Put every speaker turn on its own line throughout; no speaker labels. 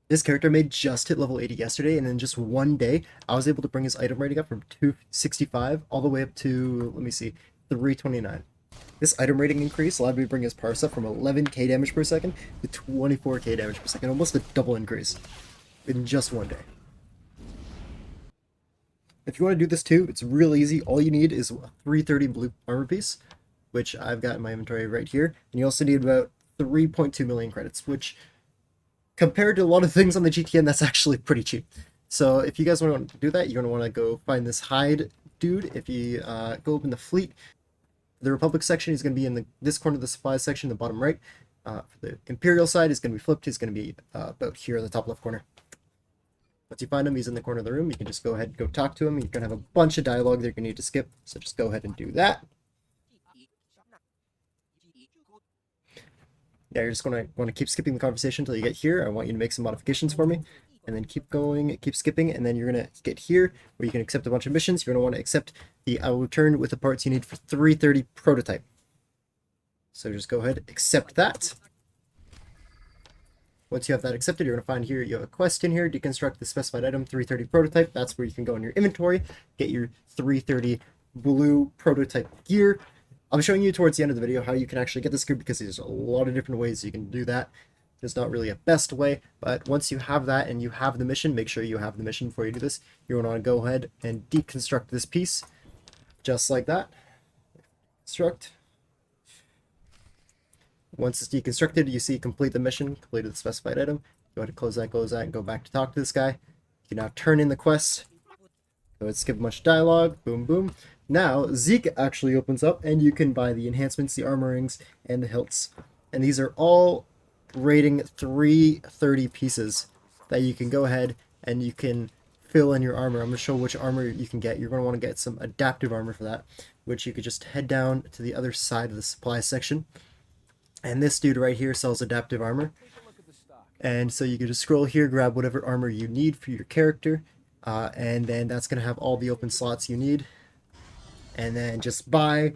This character may just hit level 80 yesterday, and in just one day, I was able to bring his item rating up from 265 all the way up to, let me see, 329. This item rating increase allowed me to bring his parse up from 11k damage per second to 24k damage per second, almost a double increase in just one day. If you want to do this too, it's real easy. All you need is a 330 blue armor piece, which I've got in my inventory right here, and you also need about 3.2 million credits, which compared to a lot of things on the GTN, that's actually pretty cheap. So if you guys want to do that, you're going to want to go find this hide dude. If you go open the fleet, the Republic section is going to be in this corner of the supplies section, the bottom right. For the Imperial side, is going to be flipped. He's going to be about here in the top left corner. Once you find him, he's in the corner of the room. You can just go ahead and go talk to him. You're going to have a bunch of dialogue that you're going to need to skip, so just go ahead and do that. Yeah, you're just going to want to keep skipping the conversation until you get here. I want you to make some modifications for me, and then keep going, keep skipping, and then you're going to get here where you can accept a bunch of missions. You're going to want to accept the I will return with the parts you need for 330 prototype. So just go ahead, accept that. Once you have that accepted, you're going to find here you have a quest in here, deconstruct the specified item 330 prototype. That's where you can go in your inventory, get your 330 blue prototype gear. I'll be showing you towards the end of the video how you can actually get this gear because there's a lot of different ways you can do that. There's not really a best way, but once you have that and you have the mission, make sure you have the mission before you do this. You're going to want to go ahead and deconstruct this piece, just like that. Construct. Once it's deconstructed, you see complete the mission, completed the specified item. Go ahead and close that, and go back to talk to this guy. You can now turn in the quest. Go ahead and skip a bunch of dialogue. Boom, boom. Now, Zeke actually opens up, and you can buy the enhancements, the armor rings, and the hilts. And these are all rating 330 pieces that you can go ahead and you can fill in your armor. I'm going to show which armor you can get. You're going to want to get some adaptive armor for that, which you could just head down to the other side of the supply section. And this dude right here sells adaptive armor. And so you can just scroll here, grab whatever armor you need for your character, and then that's going to have all the open slots you need. And then just buy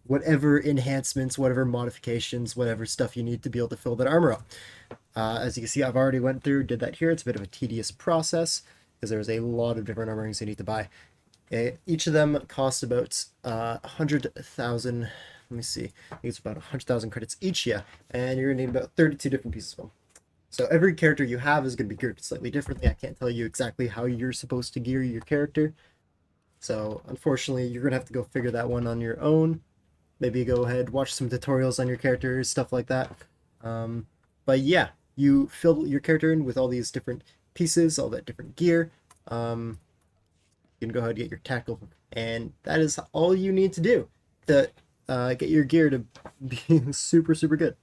whatever enhancements, whatever modifications, whatever stuff you need to be able to fill that armor up. As you can see, I've already went through, did that here. It's a bit of a tedious process because there's a lot of different armor rings you need to buy. Each of them cost about 100,000. Let me see. I think it's about 100,000 credits each, yeah. And you're going to need about 32 different pieces of them. So every character you have is going to be geared slightly differently. I can't tell you exactly how you're supposed to gear your character. So unfortunately, you're going to have to go figure that one on your own. Maybe go ahead, watch some tutorials on your characters, stuff like that. But yeah, you fill your character in with all these different pieces, all that different gear. You can go ahead and get your tackle. And that is all you need to do to get your gear to be super, super good.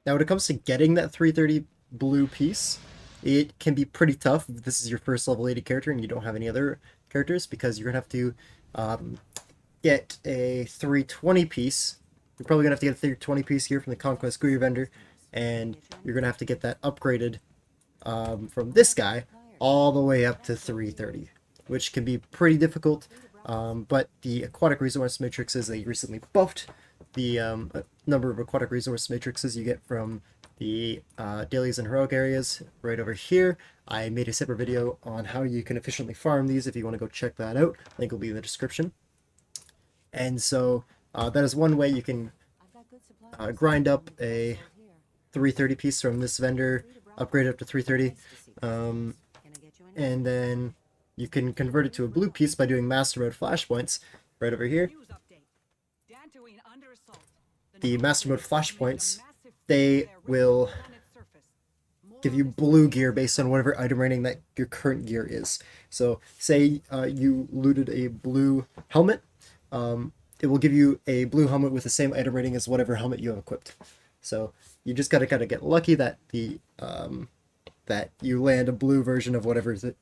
Now, when it comes to getting that 330 blue piece, it can be pretty tough if this is your first level 80 character and you don't have any other characters, because you're going to have to get a 320 piece. You're probably going to have to get a 320 piece here from the Conquest Gear vendor, and you're going to have to get that upgraded from this guy all the way up to 330, which can be pretty difficult. But the aquatic resource matrices, they recently buffed the number of aquatic resource matrices you get from the dailies and heroic areas right over here. I made a separate video on how you can efficiently farm these if you want to go check that out. Link will be in the description. And so that is one way you can grind up a 330 piece from this vendor, upgrade it up to 330, and then you can convert it to a blue piece by doing master mode flashpoints right over here. The master mode flashpoints, they will give you blue gear based on whatever item rating that your current gear is. So say you looted a blue helmet, it will give you a blue helmet with the same item rating as whatever helmet you have equipped. So you just gotta kind of get lucky that that you land a blue version of whatever the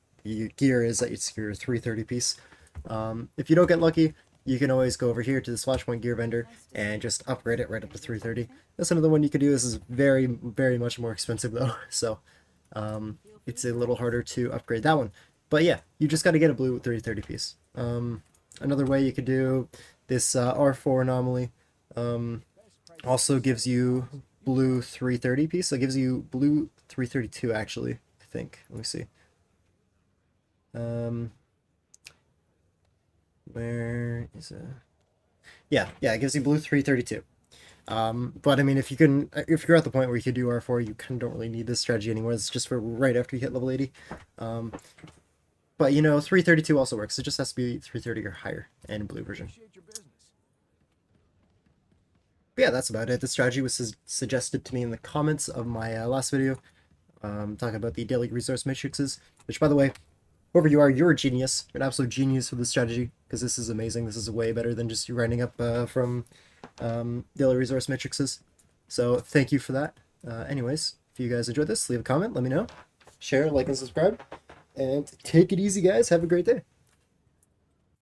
gear is that it's your 330 piece. If you don't get lucky, you can always go over here to this Flashpoint Gear vendor and just upgrade it right up to 330. That's another one you could do. This is very, very much more expensive though, so it's a little harder to upgrade that one. But yeah, you just got to get a blue 330 piece. Another way you could do this R4 anomaly also gives you blue 330 piece. So it gives you blue 332 actually, I think. Let me see. Where is it? Yeah, it gives you blue 332. But I mean, if you're at the point where you could do R4, you kind of don't really need this strategy anymore. It's just for right after you hit level 80. But you know, 332 also works. It just has to be 330 or higher and blue version. But yeah, that's about it. This strategy was suggested to me in the comments of my last video, talking about the daily resource matrices, which, by the way, whoever you are, you're a genius. You're an absolute genius for this strategy, because this is amazing. This is way better than just you writing up from daily resource matrices. So thank you for that. Anyways, if you guys enjoyed this, leave a comment, let me know. Share, like, and subscribe. And take it easy, guys. Have a great day.